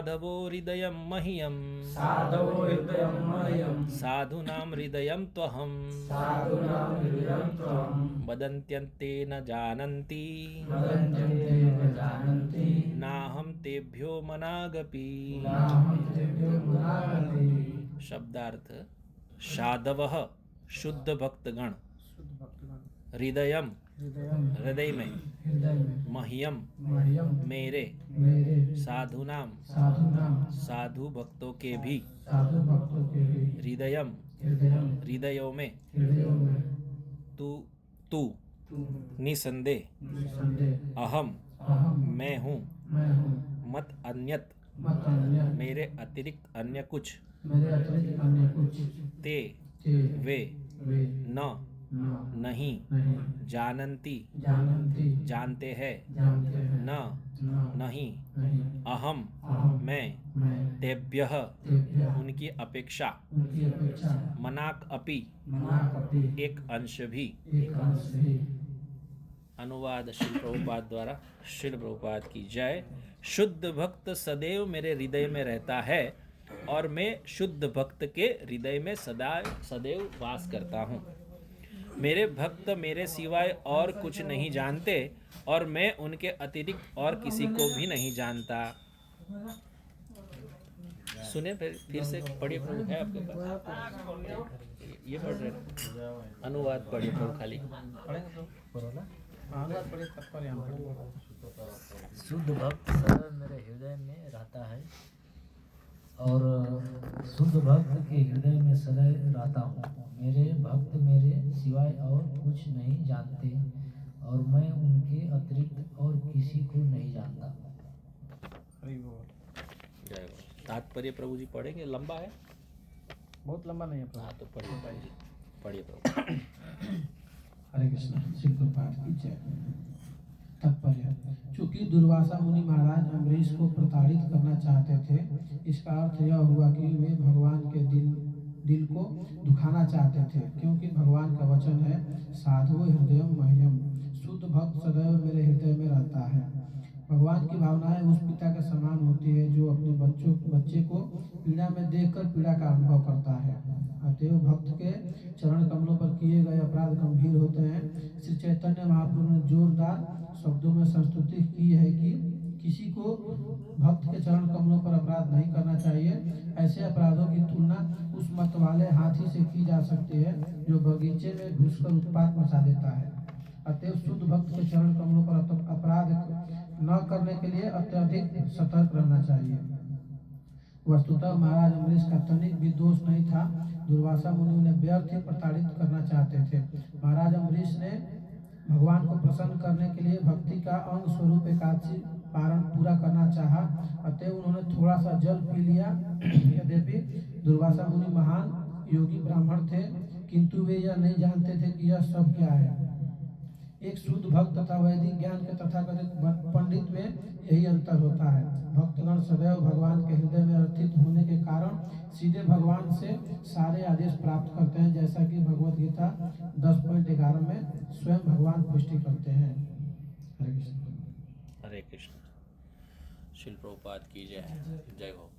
साधवो हृदयं मह्यं साधवो हृदयं मह्यं साधूनां हृदयं त्वहं साधूनां हृदयं त्वं वदन्त्यन्ते न जानन्ति वदन्त्यन्ते न जानन्ति नाहं तेभ्यो मनागपि। नाहं तेभ्यो मनागपि। शब्दार्थ साधवः शुद्ध भक्तगण शुद्ध भक्तगण हृदयम हृदय में हृदय में मह्यम मह्यम मेरे मेरे साधुनाम साधुनां साधु भक्तों के भी साधु भक्तों के भी हृदयम हृदयं हृदयों में हृदयों में तू तू निसंदेह निसंदेह अहम अहम मैं हूँ मैं हूँ मत अन्यत मत अन्य मेरे अतिरिक्त अन्य कुछ मेरे अतिरिक्त अन्य कुछ ते ते वे वे न न नहीं नहीं जानन्ति जानन्ति जानते हैं जानते हैं न न नहीं नहीं अहम अहम मैं मैं तेभ्यः तेभ्यः उनकी अपेक्षा उनकी अपेक्षा मनाक अपि मनाकपि एक अंश भी। एक अंश भी। अनुवाद श्री प्रभुपाद द्वारा। श्री प्रभुपाद की जय। शुद्ध भक्त सदैव मेरे हृदय में रहता है और मैं शुद्ध भक्त के हृदय में सदैव वास करता हूँ। मेरे भक्त मेरे सिवाय और कुछ नहीं जानते और मैं उनके अतिरिक्त और किसी को भी नहीं जानता। सुने फिर से पढ़िए प्रभु, है आपके पास ये पढ़ रहे हैं? अनुवाद पढ़िए प्रभु खाली। शुद्ध भक्त सदैव मेरे हृदय में रहता है और शुद्ध भक्त के हृदय में सदैव रहता हूँ। मेरे भक्त मेरे सिवाय और कुछ नहीं जानते और मैं उनके अतिरिक्त और किसी को नहीं जानता। जय हो। तात्पर्य प्रभु जी पढ़ेंगे, लंबा है, बहुत लंबा नहीं है। हाँ तो पढ़िए प्रभु जी, पढ़िए प्रभु। हरे कृष्ण। श्री प्रभुपाद की जय। तात्पर्य, चूंकि दुर्वासा मुनि महाराज अम्बरीश को प्रताड़ित करना चाहते थे, इसका अर्थ यह हुआ कि वे भगवान के दिल को दुखाना चाहते थे, क्योंकि भगवान का वचन है साधु हृदय मह्यम, शुद्ध भक्त सदैव मेरे हृदय में रहता है। भगवान की भावनाएं उस पिता के समान होती है जो अपने बच्चे को पीड़ा में देखकर पीड़ा का अनुभव करता है। अतएव भक्त के चरण कमलों पर किए गए अपराध गंभीर होते हैं। श्री चैतन्य महाप्रभु ने जोरदार शब्दों में संस्तुति की है कि किसी को भक्त के चरण कमलों पर अपराध नहीं करना चाहिए। ऐसे अपराधों की तुलना उस मत वाले हाथी से की जा सकती है जो बगीचे में घुसकर उत्पात मचा देता है। अतएव शुद्ध भक्त के चरण कमलों पर अपराध न करने के लिए अत्यधिक सतर्क रहना चाहिए। वस्तुतः महाराज अम्बरीश का तनिक भी दोष नहीं था। दुर्वासा मुनि उन्हें व्यर्थ ही प्रताड़ित करना चाहते थे। महाराज अम्बरीश ने भगवान को प्रसन्न करने के लिए भक्ति का अंग स्वरूप एकादशी पारण पूरा करना चाहा। अतः उन्होंने थोड़ा सा जल पी लिया। यद्यपि दुर्वासा मुनि महान योगी ब्राह्मण थे, किंतु वे यह नहीं जानते थे कि यह सब क्या है। एक शुद्ध भक्त तथा वैदिक ज्ञान के तथाकथित पंडित में यही अंतर होता है। भक्तगण सदैव भगवान के हृदय में अर्थित होने के कारण सीधे भगवान से सारे आदेश प्राप्त करते हैं, जैसा कि भगवत गीता 10.11 में स्वयं भगवान पुष्टि करते हैं। हरे कृष्ण। हरे कृष्ण। श्रील प्रभुपाद की जय। जय हो।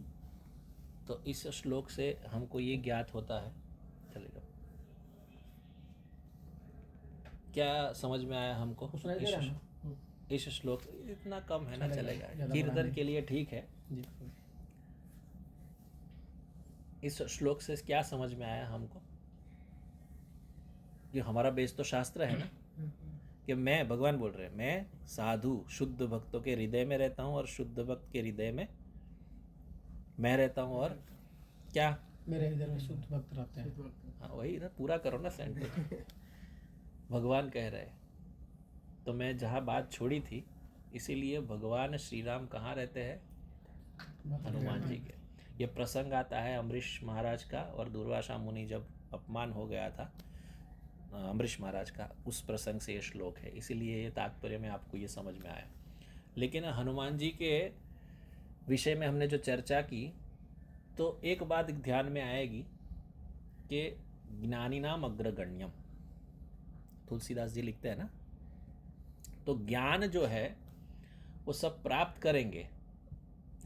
तो इस श्लोक से हमको ये ज्ञात होता है, चलेगा क्या समझ में आया हमको? इस श्लोक इतना कम है ना, चलेगा, कीर्तन के लिए ठीक है। इस श्लोक से क्या समझ में आया हमको? कि हमारा बेस तो शास्त्र है ना, कि मैं, भगवान बोल रहे हैं, मैं साधु शुद्ध भक्तों के हृदय में रहता हूँ और शुद्ध भक्त के हृदय में मैं रहता हूँ। और क्या मेरे हृदय में शुद्ध भक्त रहते हैं। हाँ वही ना, पूरा करो ना सेंटेंस। भगवान कह रहे हैं, तो मैं जहाँ बात छोड़ी थी, इसीलिए भगवान श्री राम कहाँ रहते हैं? हनुमान जी के। ये प्रसंग आता है अम्बरीश महाराज का, और दुर्वासा मुनि जब अपमान हो गया था अम्बरीश महाराज का, उस प्रसंग से ये श्लोक है, इसीलिए ये तात्पर्य में आपको ये समझ में आया। लेकिन हनुमान जी के विषय में हमने जो चर्चा की, तो एक बात ध्यान में आएगी कि ज्ञानी नाम अग्रगण्यम, तुलसीदास जी लिखते हैं ना, तो ज्ञान जो है वो सब प्राप्त करेंगे,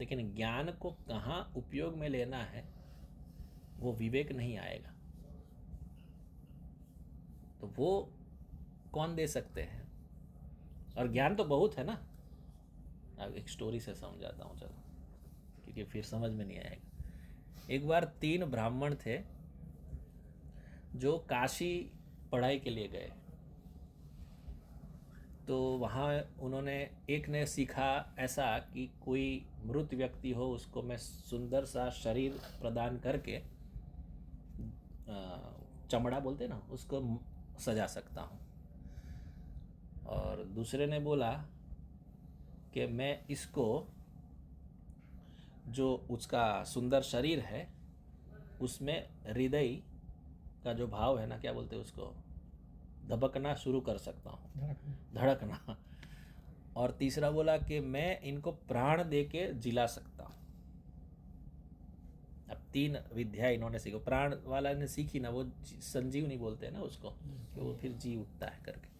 लेकिन ज्ञान को कहाँ उपयोग में लेना है वो विवेक नहीं आएगा। तो वो कौन दे सकते हैं? और ज्ञान तो बहुत है ना। अब एक स्टोरी से समझाता हूँ चलो, क्योंकि फिर समझ में नहीं आएगा। एक बार 3 ब्राह्मण थे जो काशी पढ़ाई के लिए गए। तो वहाँ उन्होंने, एक ने सीखा ऐसा कि कोई मृत व्यक्ति हो उसको मैं सुंदर सा शरीर प्रदान करके, चमड़ा बोलते हैं ना, उसको सजा सकता हूँ। और दूसरे ने बोला कि मैं इसको, जो उसका सुंदर शरीर है उसमें हृदय का जो भाव है ना, क्या बोलते हैं उसको, धबकना शुरू कर सकता हूँ, धड़कना। और तीसरा बोला कि मैं इनको प्राण दे के जिला सकता हूँ। अब 3 विद्या इन्होंने सीखी। प्राण वाला ने सीखी ना, वो संजीवनी बोलते हैं ना उसको, कि वो फिर जी उठता है करके।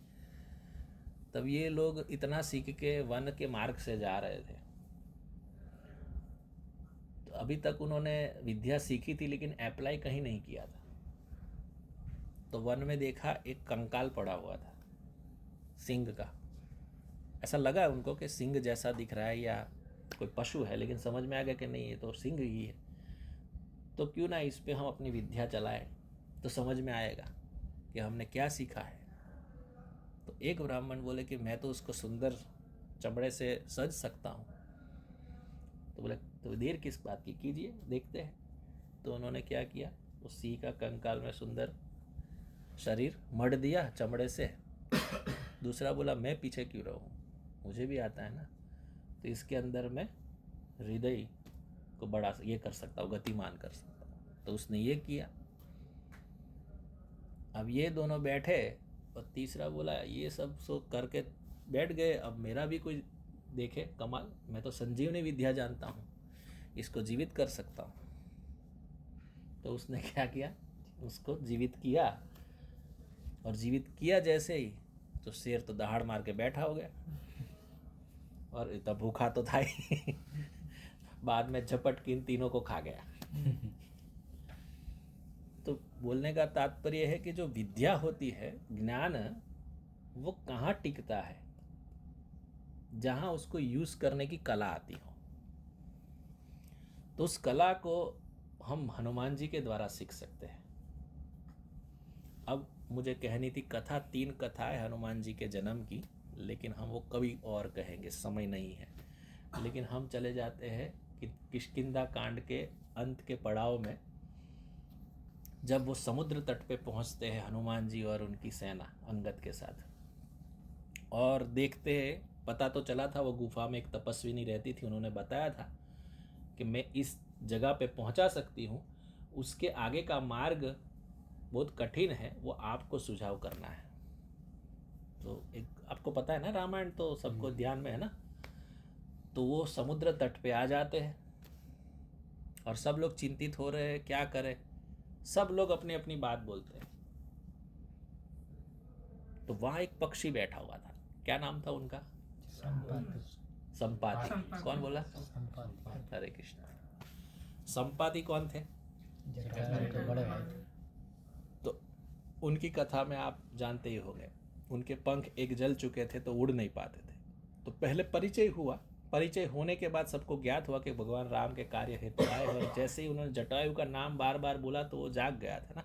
तब ये लोग इतना सीख के वन के मार्ग से जा रहे थे। तो अभी तक उन्होंने विद्या सीखी थी लेकिन अप्लाई कहीं नहीं किया था। तो वन में देखा एक कंकाल पड़ा हुआ था सिंह का। ऐसा लगा उनको कि सिंह जैसा दिख रहा है या कोई पशु है, लेकिन समझ में आ गया कि नहीं, ये तो सिंह ही है। तो क्यों ना इस पे हम अपनी विद्या चलाएं, तो समझ में आएगा कि हमने क्या सीखा है। तो एक ब्राह्मण बोले कि मैं तो उसको सुंदर चमड़े से सज सकता हूँ। तो बोले तो देर किस बात की, कीजिए, देखते हैं। तो उन्होंने क्या किया, उस सिंह का कंकाल में सुंदर शरीर मढ़ दिया चमड़े से। दूसरा बोला मैं पीछे क्यों रहूं, मुझे भी आता है ना। तो इसके अंदर मैं हृदय को बड़ा ये कर सकता हूँ, गतिमान कर सकता हूँ। तो उसने ये किया। अब ये दोनों बैठे और तीसरा बोला ये सब सो करके बैठ गए, अब मेरा भी कोई देखे कमाल, मैं तो संजीवनी विद्या जानता हूँ, इसको जीवित कर सकता हूँ। तो उसने क्या किया, उसको जीवित किया। और जीवित किया जैसे ही, तो शेर तो दहाड़ मार के बैठा हो गया, और इतना भूखा तो था ही। बाद में झपट के इन तीनों को खा गया। तो बोलने का तात्पर्य है कि जो विद्या होती है, ज्ञान, वो कहाँ टिकता है, जहाँ उसको यूज करने की कला आती हो। तो उस कला को हम हनुमान जी के द्वारा सीख सकते हैं। अब मुझे कहनी थी कथा, 3 कथाएं हनुमान जी के जन्म की, लेकिन हम वो कभी और कहेंगे, समय नहीं है। लेकिन हम चले जाते हैं कि किष्किंधा कांड के अंत के पड़ाव में, जब वो समुद्र तट पे पहुंचते हैं हनुमान जी और उनकी सेना अंगद के साथ, और देखते हैं, पता तो चला था वो गुफा में एक तपस्विनी रहती थी, उन्होंने बताया था कि मैं इस जगह पे पहुंचा सकती हूँ, उसके आगे का मार्ग बहुत कठिन है, वो आपको सुझाव करना है। तो एक आपको पता है ना, रामायण तो सबको ध्यान में है ना। तो वो समुद्र तट पे आ जाते हैं और सब लोग चिंतित हो रहे हैं, क्या करें, सब लोग अपनी अपनी बात बोलते हैं। तो वहां एक पक्षी बैठा हुआ था, क्या नाम था उनका, संपाति। कौन बोला, हरे कृष्णा। संपाति कौन थे, तो उनकी कथा में आप जानते ही होंगे, उनके पंख एक जल चुके थे तो उड़ नहीं पाते थे। तो पहले परिचय हुआ, परिचय होने के बाद सबको ज्ञात हुआ कि भगवान राम के कार्य हेतु आए, और जैसे ही उन्होंने जटायु का नाम बार बार बोला तो वो जाग गया था ना।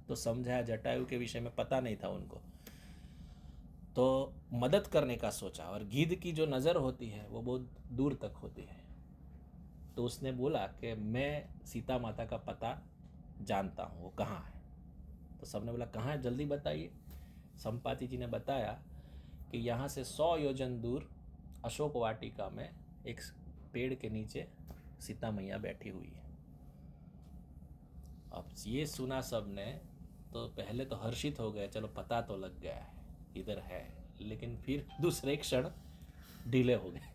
तो समझाया, जटायु के विषय में पता नहीं था उनको, तो मदद करने का सोचा। और गिद्ध की जो नज़र होती है वो बहुत दूर तक होती है। तो उसने बोला कि मैं सीता माता का पता जानता हूँ, वो कहाँ है। तो सबने बोला कहाँ है, जल्दी बताइए। संपाति जी ने बताया कि यहाँ से 100 योजन दूर अशोक वाटिका में एक पेड़ के नीचे सीता मैया बैठी हुई है। अब ये सुना सबने, तो पहले तो हर्षित हो गए, चलो पता तो लग गया है इधर है। लेकिन फिर दूसरे क्षण ढीले हो गए,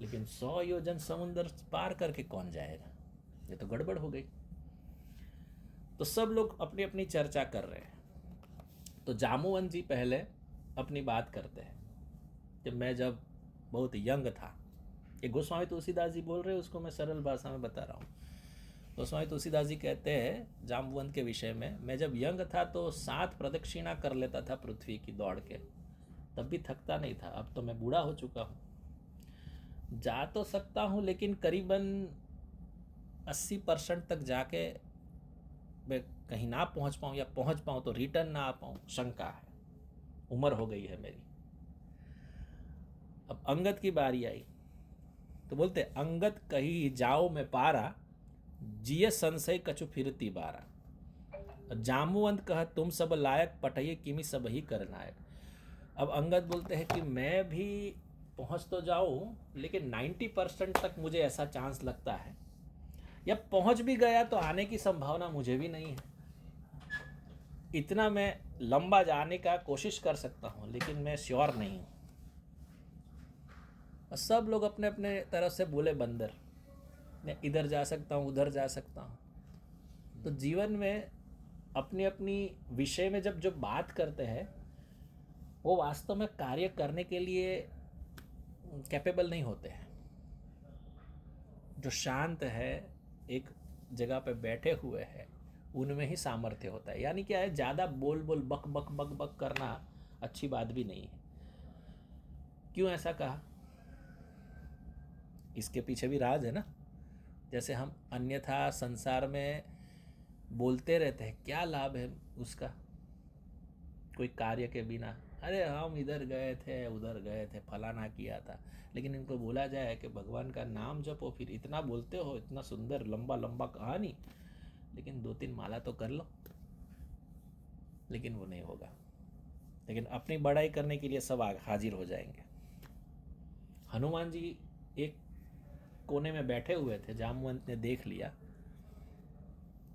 लेकिन 100 योजन समुद्र पार करके कौन जाएगा, ये तो गड़बड़ हो गई। तो सब लोग अपनी अपनी चर्चा कर रहे हैं। तो जामुवन जी पहले अपनी बात करते हैं कि मैं जब बहुत यंग था ये गोस्वामी तुलसीदास जी बोल रहे हैं, उसको मैं सरल भाषा में बता रहा हूँ। गोस्वामी तुलसीदास जी कहते हैं जाम्बुवंत के विषय में, मैं जब यंग था तो 7 प्रदक्षिणा कर लेता था पृथ्वी की दौड़ के, तब भी थकता नहीं था। अब तो मैं बूढ़ा हो चुका हूँ, जा तो सकता हूँ लेकिन करीबन 80% तक जाके मैं कहीं ना पहुँच पाऊँ, या पहुँच पाऊँ तो रिटर्न ना आ पाऊँ, शंका है। उम्र हो गई है मेरी। अब अंगद की बारी आई तो बोलते अंगद कही जाओ मैं पारा, जिय संशय कछु फिरती बारा। जाम्बुवंत कह तुम सब लायक, पटये किमि सब ही करनायक। अब अंगद बोलते हैं कि मैं भी पहुंच तो जाऊं लेकिन 90% तक मुझे ऐसा चांस लगता है, या पहुंच भी गया तो आने की संभावना मुझे भी नहीं है। इतना मैं लंबा जाने का कोशिश कर सकता हूं लेकिन मैं श्योर नहीं हूं। और सब लोग अपने अपने तरफ से बोले बंदर, मैं इधर जा सकता हूँ, उधर जा सकता हूँ। तो जीवन में अपनी अपनी विषय में जब बात करते हैं, वो वास्तव में कार्य करने के लिए कैपेबल नहीं होते हैं। जो शांत है, एक जगह पे बैठे हुए हैं, उनमें ही सामर्थ्य होता है। यानी क्या है, ज़्यादा बोल बोल बक बक बक बक करना अच्छी बात भी नहीं है। क्यों ऐसा कहा? इसके पीछे भी राज है ना। जैसे हम अन्यथा संसार में बोलते रहते हैं, क्या लाभ है उसका कोई कार्य के बिना? अरे हम इधर गए थे, उधर गए थे, फलाना किया था। लेकिन इनको बोला जाए कि भगवान का नाम जपो, फिर इतना बोलते हो, इतना सुंदर लंबा लंबा कहानी, लेकिन 2-3 माला तो कर लो, लेकिन वो नहीं होगा। लेकिन अपनी बड़ाई करने के लिए सब हाजिर हो जाएंगे। हनुमान जी एक कोने में बैठे हुए थे, जाम्बुवंत ने देख लिया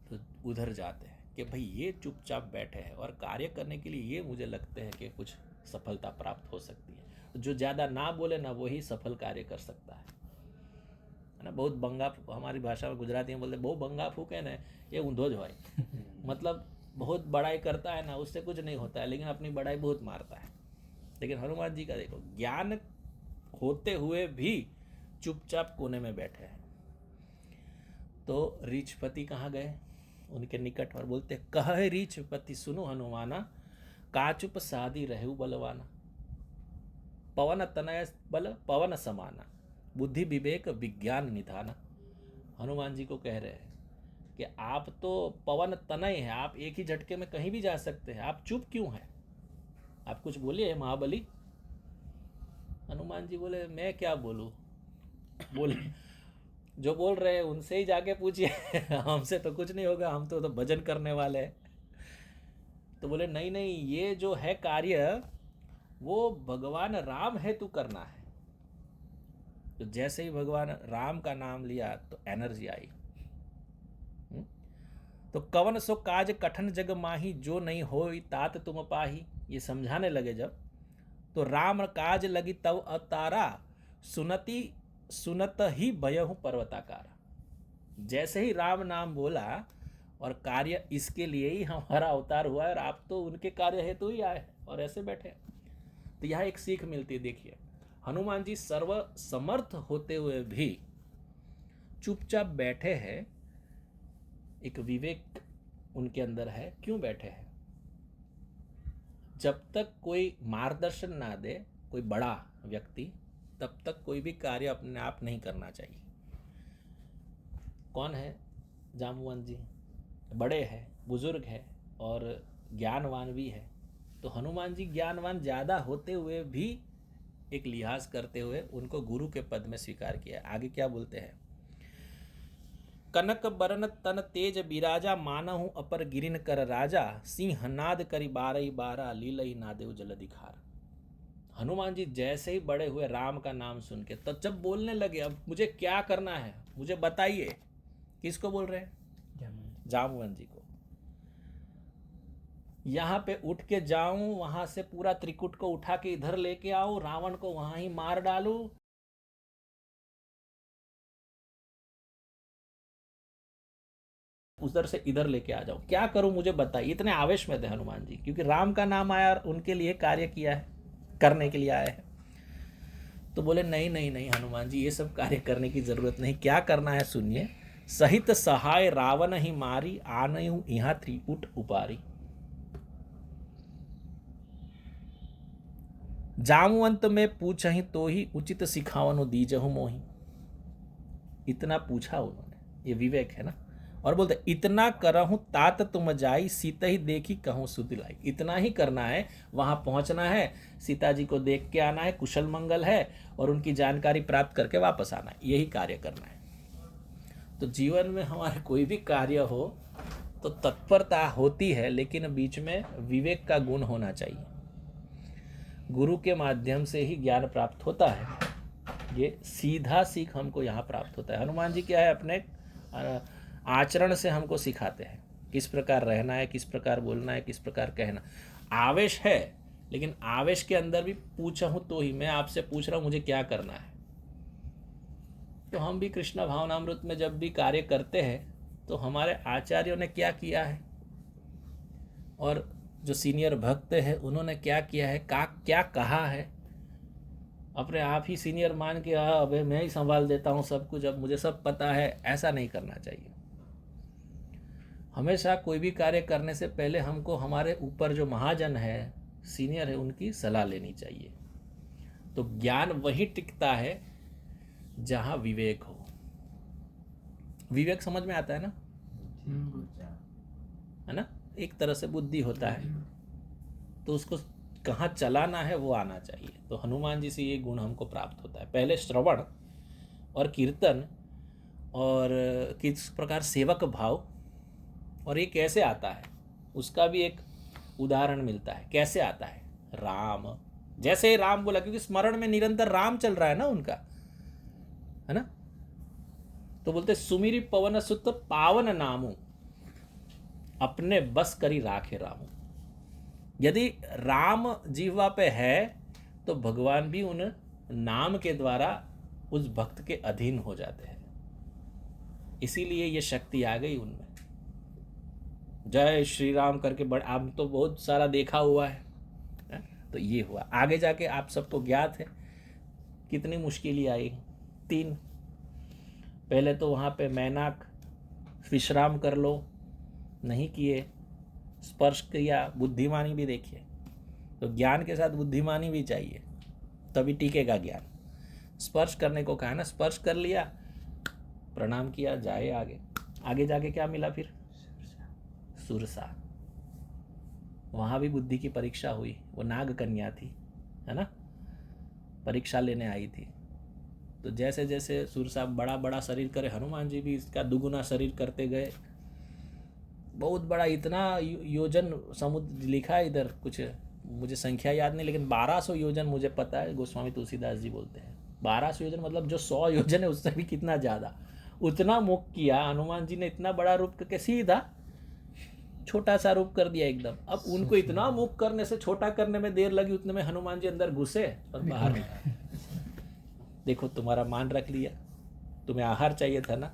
तो उधर जाते हैं कि भाई ये चुपचाप बैठे हैं और कार्य करने के लिए ये मुझे लगते हैं कि कुछ सफलता प्राप्त हो सकती है। जो ज़्यादा ना बोले ना, वही सफल कार्य कर सकता है ना। बहुत बंगा, हमारी भाषा में गुजराती में बोलते बहु बंगा फूके ना, ये ऊंधो जो है मतलब बहुत बड़ाई करता है ना, उससे कुछ नहीं होता है, लेकिन अपनी बड़ाई बहुत मारता है। लेकिन हनुमान जी का देखो, ज्ञान होते हुए भी चुपचाप कोने में बैठे हैं। तो रीछपति कहाँ गए? उनके निकट, और बोलते कहे रीछपति सुनो हनुमाना, काचुप सादी रहु बलवाना। पवन तनय बल पवन समाना, बुद्धि विवेक विज्ञान निधाना। हनुमान जी को कह रहे हैं कि आप तो पवन तनय है, आप एक ही झटके में कहीं भी जा सकते हैं, आप चुप क्यों हैं? आप कुछ बोलिए महाबली। हनुमान जी बोले मैं क्या बोलूं? बोले जो बोल रहे हैं उनसे ही जाके पूछिए हमसे तो कुछ नहीं होगा, हम तो भजन करने वाले हैं। तो बोले नहीं नहीं, ये जो है कार्य वो भगवान राम हेतु करना है। तो जैसे ही भगवान राम का नाम लिया तो एनर्जी आई। तो कवन सो काज कठन जग माही, जो नहीं होई तात तुम पाही। ये समझाने लगे जब, तो राम काज लगी तव अवतारा, सुनत ही भयहु पर्वताकारा। जैसे ही राम नाम बोला, और कार्य इसके लिए ही हमारा अवतार हुआ है, और आप तो उनके कार्य हेतु ही आए और ऐसे बैठे। तो यह एक सीख मिलती है। देखिए, हनुमान जी सर्व समर्थ होते हुए भी चुपचाप बैठे हैं। एक विवेक उनके अंदर है। क्यों बैठे हैं? जब तक कोई मार्गदर्शन ना दे, कोई बड़ा व्यक्ति, तब तक कोई भी कार्य अपने आप नहीं करना चाहिए। कौन है? जाम्बुवंत जी बड़े हैं, बुजुर्ग है और ज्ञानवान भी है। तो हनुमान जी ज्ञानवान ज़्यादा होते हुए भी एक लिहाज करते हुए उनको गुरु के पद में स्वीकार किया। आगे क्या बोलते हैं? कनक बरन तन तेज बिराजा, मानहु अपर गिरिन कर राजा, सिंह नाद करी 12 लीलई नादेव जल दिखार। हनुमान जी जैसे ही बड़े हुए राम का नाम सुन के, तब जब बोलने लगे अब मुझे क्या करना है मुझे बताइए। किसको बोल रहे हैं? जाम्बुवंत जी को। यहाँ पे उठ के जाऊं, वहां से पूरा त्रिकुट को उठा के इधर लेके आऊं, रावण को वहां ही मार डालूं, उधर से इधर लेके आ जाऊं, क्या करूं मुझे बताइए। इतने आवेश में थे हनुमान जी, क्योंकि राम का नाम आया और उनके लिए कार्य किया है, करने के लिए आए हैं। तो बोले नहीं नहीं नहीं हनुमान जी, ये सब कार्य करने की जरूरत नहीं। क्या करना है सुनिए। सहित सहाय रावण ही मारी, आनयु यहाँ त्रिपुट उपारी। जामुअंत में पूछहि तो ही, उचित सिखावनो दीजहु मोहि। इतना पूछा उन्होंने, ये विवेक है ना। और बोलते इतना करहूं तात तुम जाई, सीता ही देखी कहूं सुध लाई। इतना ही करना है, वहां पहुंचना है, सीता जी को देख के आना है, कुशल मंगल है, और उनकी जानकारी प्राप्त करके वापस आना है, यही कार्य करना है। तो जीवन में हमारे कोई भी कार्य हो तो तत्परता होती है, लेकिन बीच में विवेक का गुण होना चाहिए। गुरु के माध्यम से ही ज्ञान प्राप्त होता है, ये सीधा सीख हमको यहाँ प्राप्त होता है। हनुमान जी क्या है, अपने आचरण से हमको सिखाते हैं किस प्रकार रहना है, किस प्रकार बोलना है, किस प्रकार कहना। आवेश है, लेकिन आवेश के अंदर भी पूछा हूँ तो ही, मैं आपसे पूछ रहा हूँ मुझे क्या करना है। तो हम भी कृष्ण भावनामृत में जब भी कार्य करते हैं तो हमारे आचार्यों ने क्या किया है और जो सीनियर भक्त है उन्होंने क्या किया है, क्या कहा है। अपने आप ही सीनियर मान के अब मैं ही संभाल देता हूँ सब कुछ, अब मुझे सब पता है, ऐसा नहीं करना चाहिए। हमेशा कोई भी कार्य करने से पहले हमको हमारे ऊपर जो महाजन है, सीनियर है, उनकी सलाह लेनी चाहिए। तो ज्ञान वही टिकता है जहाँ विवेक हो। विवेक समझ में आता है ना, है ना। एक तरह से बुद्धि होता है, तो उसको कहाँ चलाना है वो आना चाहिए। तो हनुमान जी से ये गुण हमको प्राप्त होता है। पहले श्रवण और कीर्तन और किस प्रकार सेवक भाव, और ये कैसे आता है उसका भी एक उदाहरण मिलता है। कैसे आता है, राम, जैसे ही राम बोला, क्योंकि स्मरण में निरंतर राम चल रहा है ना उनका, है ना। तो बोलते सुमिरी पवन सुत पावन नामू, अपने बस करी राखे रामू। यदि राम जीवा पे है तो भगवान भी उन नाम के द्वारा उस भक्त के अधीन हो जाते हैं। इसीलिए ये शक्ति आ गई उनमें। जय श्री राम करके बड़ आप तो बहुत सारा देखा हुआ है। तो ये हुआ। आगे जाके आप सबको ज्ञात है कितनी मुश्किलें आई। 3 पहले तो वहाँ पे मैनाक विश्राम कर लो, नहीं किए, स्पर्श किया, बुद्धिमानी भी देखिए। तो ज्ञान के साथ बुद्धिमानी भी चाहिए, तभी टिकेगा ज्ञान। स्पर्श करने को कहा ना, स्पर्श कर लिया, प्रणाम किया, जाए आगे। आगे जाके क्या मिला फिर, सुरसा। वहाँ भी बुद्धि की परीक्षा हुई। वो नाग कन्या थी, है ना, परीक्षा लेने आई थी। तो जैसे जैसे सुरसा बड़ा बड़ा शरीर करे, हनुमान जी भी इसका दुगुना शरीर करते गए। बहुत बड़ा, इतना योजन समुद्र लिखा है इधर, कुछ मुझे संख्या याद नहीं, लेकिन 1200 योजन मुझे पता है। गोस्वामी तुलसीदास जी बोलते हैं 1200 योजन, मतलब जो 100 योजन है उससे भी कितना ज़्यादा। उतना मुख किया हनुमान जी ने, इतना बड़ा रूप करके सीधा छोटा सा रूप कर दिया एकदम। अब उनको इतना मुख करने से छोटा करने में देर लगी, उतने में हनुमान जी अंदर घुसे और बाहर निकले। देखो तुम्हारा मान रख लिया, तुम्हें आहार चाहिए था ना,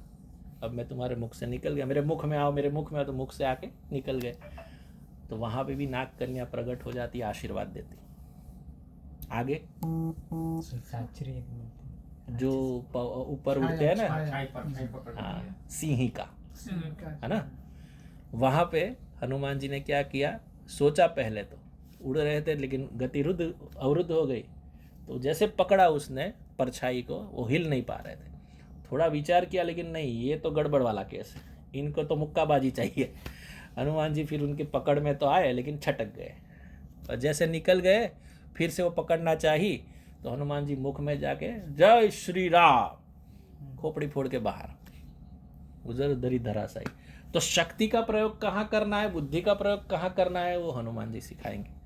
अब मैं तुम्हारे मुख से निकल गया, मेरे मुख में आओ, मेरे मुख में आओ, तो मुख से आके निकल गए। तो वहाँ पे भी नाग कन्या प्रकट हो जाती, आशीर्वाद देती। आगे जो ऊपर उड़ते हैं ना, हाँ, सिंहिका, है ना। वहाँ पे हनुमान जी ने क्या किया, सोचा पहले तो उड़ रहे थे, लेकिन गति अवरुद्ध हो गई। तो जैसे पकड़ा उसने परछाई को, वो हिल नहीं पा रहे थे। थोड़ा विचार किया, लेकिन नहीं, ये तो गड़बड़ वाला केस है, इनको तो मुक्काबाजी चाहिए। हनुमान जी फिर उनकी पकड़ में तो आए, लेकिन छटक गए। और जैसे निकल गए, फिर से वो पकड़ना चाहिए, तो हनुमान जी मुख में जाके जय श्री राम, खोपड़ी फोड़ के बाहर, उधर उधर ही धराशायी। तो शक्ति का प्रयोग कहाँ करना है, बुद्धि का प्रयोग कहाँ करना है, वो हनुमान जी सिखाएंगे।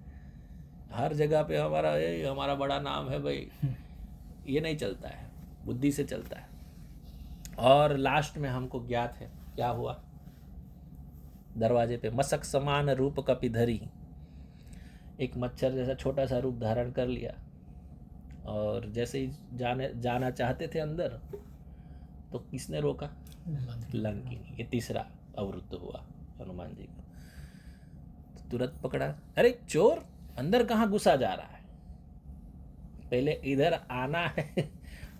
हर जगह पे हमारा बड़ा नाम है भाई, ये नहीं चलता है, बुद्धि से चलता है। और लास्ट में हमको ज्ञात है क्या हुआ, दरवाजे पे मशक समान रूप कपिधरी, एक मच्छर जैसा छोटा सा रूप धारण कर लिया। और जैसे ही जाना चाहते थे अंदर, तो किसने रोका, लंकिनी। ये तीसरा अवरुद्ध हुआ हनुमान जी को। तो तुरंत पकड़ा, अरे चोर अंदर कहाँ घुसा जा रहा है। पहले इधर आना है,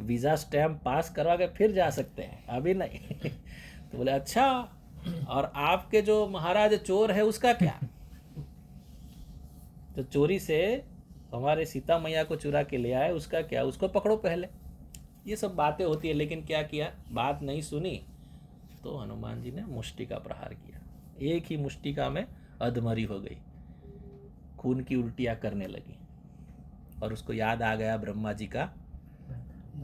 वीज़ा स्टैम्प पास करवा के फिर जा सकते हैं, अभी नहीं। तो बोले अच्छा, और आपके जो महाराज चोर है उसका क्या? तो चोरी से हमारे सीता मैया को चुरा के ले आए, उसका क्या? उसको पकड़ो पहले। ये सब बातें होती है, लेकिन क्या किया, बात नहीं सुनी तो हनुमान जी ने मुष्टि का प्रहार किया। एक ही मुष्टिका में अधमरी हो गई, खून की उल्टियाँ करने लगी। और उसको याद आ गया ब्रह्मा जी का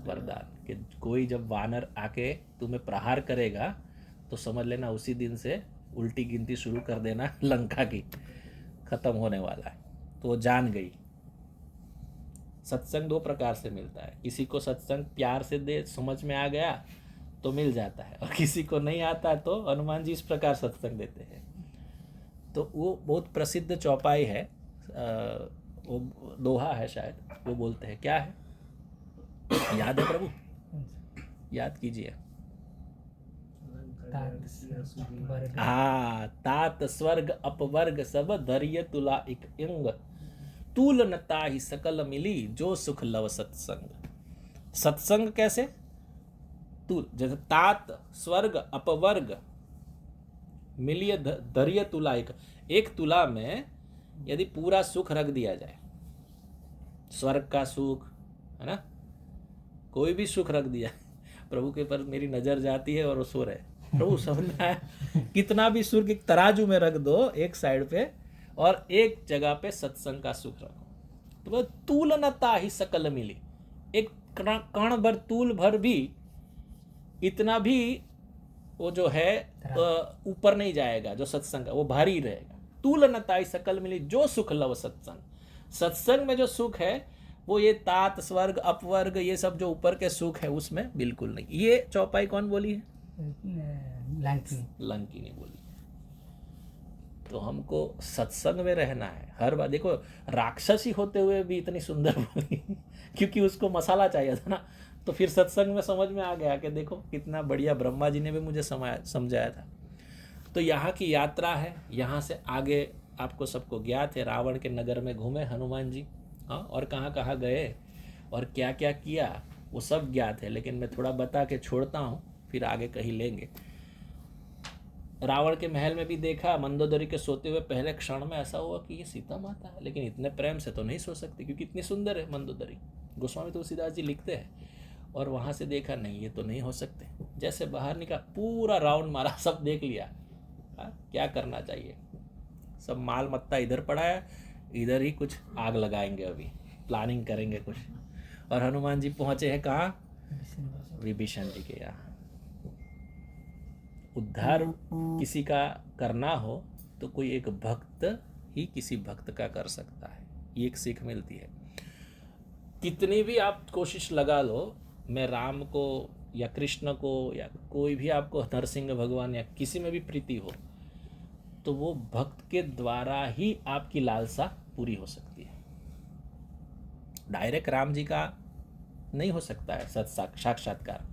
वरदान कि कोई जब वानर आके तुम्हें प्रहार करेगा तो समझ लेना उसी दिन से उल्टी गिनती शुरू कर देना, लंका की खत्म होने वाला है। तो वो जान गई। सत्संग दो प्रकार से मिलता है, किसी को सत्संग प्यार से दे, समझ में आ गया तो मिल जाता है, और किसी को नहीं आता तो हनुमान जी इस प्रकार सत्संग देते हैं। तो वो बहुत प्रसिद्ध चौपाई है, वो दोहा है शायद, वो बोलते हैं, क्या है, याद है प्रभु? याद कीजिए। हाँ, तात स्वर्ग अपवर्ग सब धैर्य तुला एक इंग, तूल नता ही सकल मिली जो सुख लव सत्संग। सत्संग कैसे? तूल, जैसे तात स्वर्ग अपवर्ग मिलिए धैर्य तुला एक तुला में यदि पूरा सुख रख दिया जाए, स्वर्ग का सुख है ना, कोई भी सुख रख दिया, प्रभु के पर मेरी नजर जाती है और वो सो रहे, प्रभु समझ में आया, कितना भी सुख एक तराजू में रख दो एक साइड पे, और एक जगह पे सत्संग का सुख रखो, तो वो तूलनता ही सकल मिली। एक कण भर, तूल भर भी, इतना भी वो जो है ऊपर नहीं जाएगा, जो सत्संग का वो भारी ही रहेगा। तूलनता ही सकल मिली जो सुख लव सत्संग। सत्संग में जो सुख है वो ये तात स्वर्ग अपवर्ग ये सब जो ऊपर के सुख है उसमें बिल्कुल नहीं। ये चौपाई कौन बोली है? लंकी ने बोली। तो हमको सत्संग में रहना है हर बार। देखो राक्षसी होते हुए भी इतनी सुंदर बोली क्योंकि उसको मसाला चाहिए था ना, तो फिर सत्संग में समझ में आ गया कि देखो कितना बढ़िया ब्रह्मा जी ने भी मुझे समझाया था। तो यहाँ की यात्रा है, यहाँ से आगे आपको सबको ज्ञात है, रावण के नगर में घूमे हनुमान जी, हाँ, और कहाँ कहाँ गए और क्या क्या किया वो सब ज्ञात है, लेकिन मैं थोड़ा बता के छोड़ता हूँ, फिर आगे कहीं लेंगे। रावण के महल में भी देखा, मंदोदरी के सोते हुए पहले क्षण में ऐसा हुआ कि ये सीता माता है, लेकिन इतने प्रेम से तो नहीं सो सकती क्योंकि इतनी सुंदर है मंदोदरी। गोस्वामी तुलसीदास जी लिखते हैं। और वहाँ से देखा नहीं ये तो नहीं हो सकते, जैसे बाहर निकला पूरा राउंड मारा, सब देख लिया, क्या करना चाहिए, सब माल मत्ता इधर पड़ा है, इधर ही कुछ आग लगाएंगे, अभी प्लानिंग करेंगे कुछ। और हनुमान जी पहुंचे हैं कहाँ? विभीषण जी के यहाँ। उद्धार किसी का करना हो तो कोई एक भक्त ही किसी भक्त का कर सकता है, ये एक सीख मिलती है। कितनी भी आप कोशिश लगा लो, मैं राम को या कृष्ण को या कोई भी आपको नरसिंह भगवान या किसी में भी प्रीति हो, तो वो भक्त के द्वारा ही आपकी लालसा पूरी हो सकती है। डायरेक्ट राम जी का नहीं हो सकता है साक्षात्कार।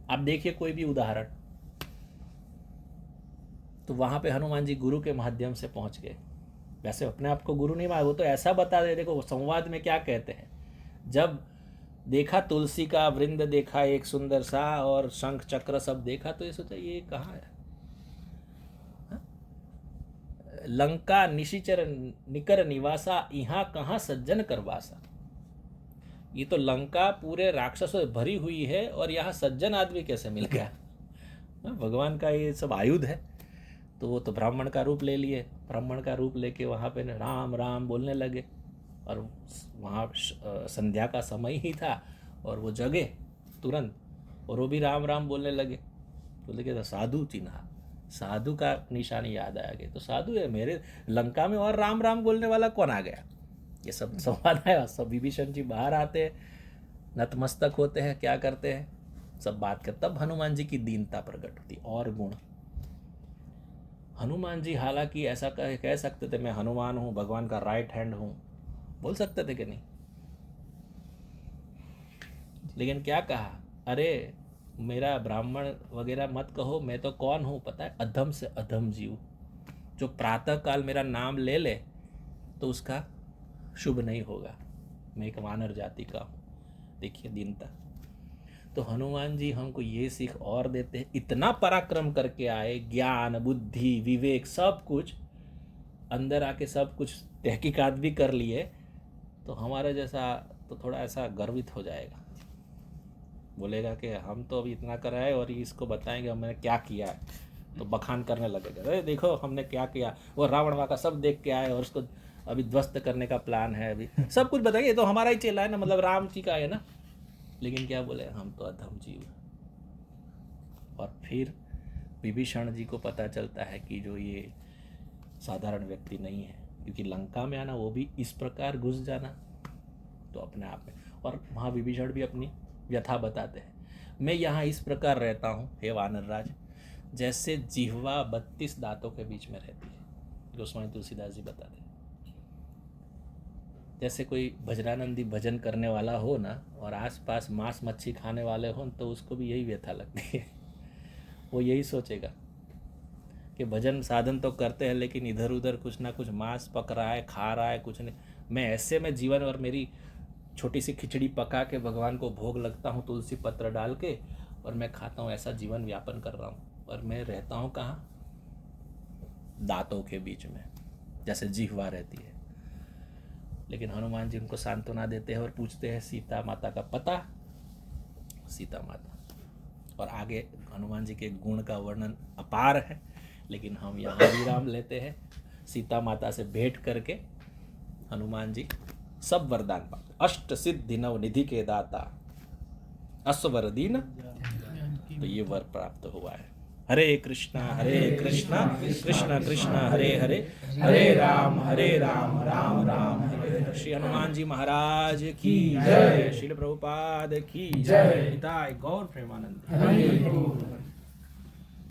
आप देखिए कोई भी उदाहरण, तो वहां पे हनुमान जी गुरु के माध्यम से पहुंच गए। वैसे अपने आप को गुरु नहीं मान, वो तो ऐसा बता दे। देखो संवाद में क्या कहते हैं, जब देखा तुलसी का वृंद देखा एक सुंदर सा और शंख चक्र सब देखा, तो ये सोचा ये कहाँ है? लंका निशिचर निकर निवासा, यहाँ कहाँ सज्जन करवासा। ये तो लंका पूरे राक्षसों से भरी हुई है और यहाँ सज्जन आदमी कैसे मिल गया? भगवान का ये सब आयुध है। तो वो तो ब्राह्मण का रूप ले लिए, ब्राह्मण का रूप लेके वहाँ पे राम राम बोलने लगे, और वहाँ संध्या का समय ही था और वो जगे तुरंत, और वो भी राम राम बोलने लगे। तो लगे तो साधु चिन्हा, साधु का निशानी याद आ गई, तो साधु है मेरे लंका में, और राम राम बोलने वाला कौन आ गया? ये सब संवाद है। सब विभीषण जी बाहर आते हैं, नतमस्तक होते हैं, क्या करते हैं, सब बात कर, तब हनुमान जी की दीनता प्रकट होती और गुण। हनुमान जी हालांकि ऐसा कह सकते थे मैं हनुमान हूँ, भगवान का राइट हैंड हूँ, बोल सकते थे कि नहीं, लेकिन क्या कहा, अरे मेरा ब्राह्मण वगैरह मत कहो, मैं तो कौन हूँ पता है? अधम से अधम जीव, जो प्रातः काल मेरा नाम ले ले तो उसका शुभ नहीं होगा। मैं एक वानर जाति का हूँ। देखिए दीनता। तो हनुमान जी हमको ये सीख और देते हैं, इतना पराक्रम करके आए, ज्ञान बुद्धि विवेक सब कुछ अंदर आके सब कुछ तहकीकात भी कर लिए, तो हमारा जैसा तो थोड़ा ऐसा गर्वित हो जाएगा, बोलेगा कि हम तो अभी इतना कराए और इसको बताएंगे हमने क्या किया है, तो बखान करने लगेगा, अरे देखो हमने क्या किया, वो रावण वहाँ का सब देख के आए और उसको अभी ध्वस्त करने का प्लान है, अभी सब कुछ बताएंगे, ये तो हमारा ही चेला है ना, मतलब राम जी का है ना। लेकिन क्या बोले, हम तो अधम जीव। और फिर विभीषण जी को पता चलता है कि जो ये साधारण व्यक्ति नहीं है, क्योंकि लंका में आना वो भी इस प्रकार घुस जाना तो अपने आप में। और वहाँ विभीषण भी अपनी व्यथा बताते हैं, मैं यहाँ इस प्रकार रहता हूँ हे वानरराज, जैसे जिह्वा 32 दांतों के बीच में रहती है। गोस्वामी तुलसीदास जी बताते हैं, जैसे कोई भजनानंदी भजन करने वाला हो ना और आसपास मांस मच्छी खाने वाले हो, तो उसको भी यही व्यथा लगती है। वो यही सोचेगा कि भजन साधन तो करते हैं लेकिन इधर उधर कुछ ना कुछ मांस पक रहा है, खा रहा है, कुछ नहीं, मैं ऐसे में जीवन और मेरी छोटी सी खिचड़ी पका के भगवान को भोग लगता हूँ तुलसी पत्र डाल के, और मैं खाता हूँ, ऐसा जीवन व्यापन कर रहा हूँ। और मैं रहता हूँ कहाँ, दांतों के बीच में, जैसे जिह्वा रहती है। लेकिन हनुमान जी उनको सांत्वना देते हैं और पूछते हैं सीता माता का पता। सीता माता, और आगे हनुमान जी के गुण का वर्णन अपार है, लेकिन हम यहाँ विराम लेते हैं। सीता माता से भेंट करके हनुमान जी सब वरदान पाते, अष्ट सिद्धि नव निधि के दाता असवर दीन, तो ये वर प्राप्त हुआ है। हरे कृष्णा कृष्ण कृष्ण हरे हरे, हरे राम राम राम हरे हरे। श्री हनुमान जी महाराज की जय, श्रील प्रभुपाद की जय। गौर प्रेमानंद।